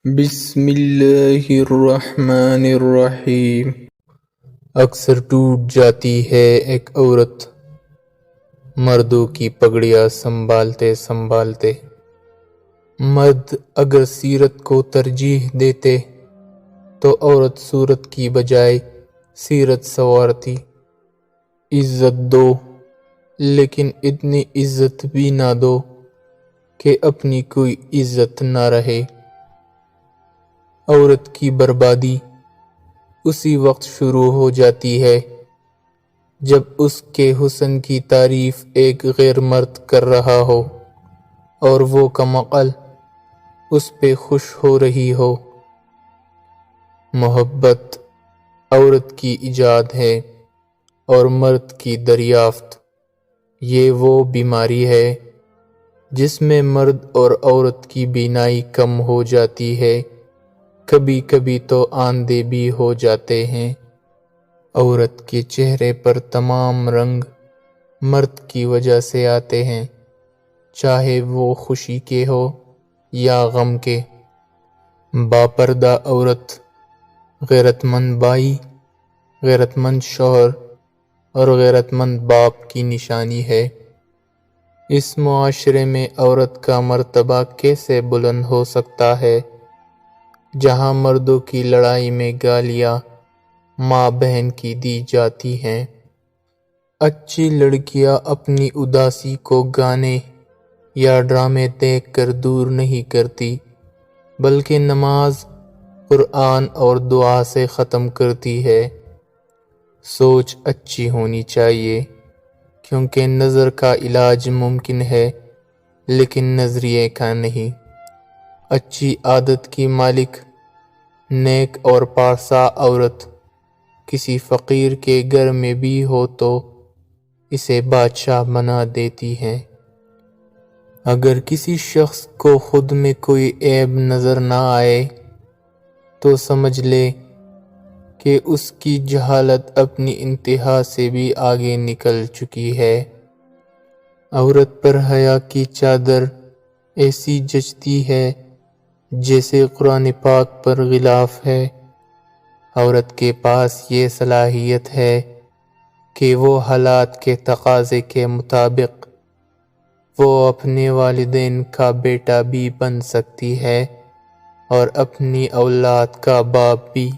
بسم اللہ الرحمن الرحیم۔ اکثر ٹوٹ جاتی ہے ایک عورت مردوں کی پگڑیاں سنبھالتے سنبھالتے۔ مرد اگر سیرت کو ترجیح دیتے تو عورت صورت کی بجائے سیرت سنوارتی۔ عزت دو لیکن اتنی عزت بھی نہ دو کہ اپنی کوئی عزت نہ رہے۔ عورت کی بربادی اسی وقت شروع ہو جاتی ہے جب اس کے حسن کی تعریف ایک غیر مرد کر رہا ہو اور وہ کمعقل اس پہ خوش ہو رہی ہو۔ محبت عورت کی ایجاد ہے اور مرد کی دریافت۔ یہ وہ بیماری ہے جس میں مرد اور عورت کی بینائی کم ہو جاتی ہے، کبھی کبھی تو آندھے بھی ہو جاتے ہیں۔ عورت کے چہرے پر تمام رنگ مرد کی وجہ سے آتے ہیں، چاہے وہ خوشی کے ہو یا غم کے۔ باپردہ عورت غیرت مند بھائی، غیرت مند شوہر اور غیرت مند باپ کی نشانی ہے۔ اس معاشرے میں عورت کا مرتبہ کیسے بلند ہو سکتا ہے جہاں مردوں کی لڑائی میں گالیاں ماں بہن کی دی جاتی ہیں۔ اچھی لڑکیاں اپنی اداسی کو گانے یا ڈرامے دیکھ کر دور نہیں کرتی بلکہ نماز، قرآن اور دعا سے ختم کرتی ہے۔ سوچ اچھی ہونی چاہیے کیونکہ نظر کا علاج ممکن ہے لیکن نظریے کا نہیں۔ اچھی عادت کی مالک، نیک اور پارسا عورت کسی فقیر کے گھر میں بھی ہو تو اسے بادشاہ بنا دیتی ہے۔ اگر کسی شخص کو خود میں کوئی عیب نظر نہ آئے تو سمجھ لے کہ اس کی جہالت اپنی انتہا سے بھی آگے نکل چکی ہے۔ عورت پر حیا کی چادر ایسی جچتی ہے جیسے قرآن پاک پر غلاف ہے۔ عورت کے پاس یہ صلاحیت ہے کہ وہ حالات کے تقاضے کے مطابق وہ اپنے والدین کا بیٹا بھی بن سکتی ہے اور اپنی اولاد کا باپ بھی۔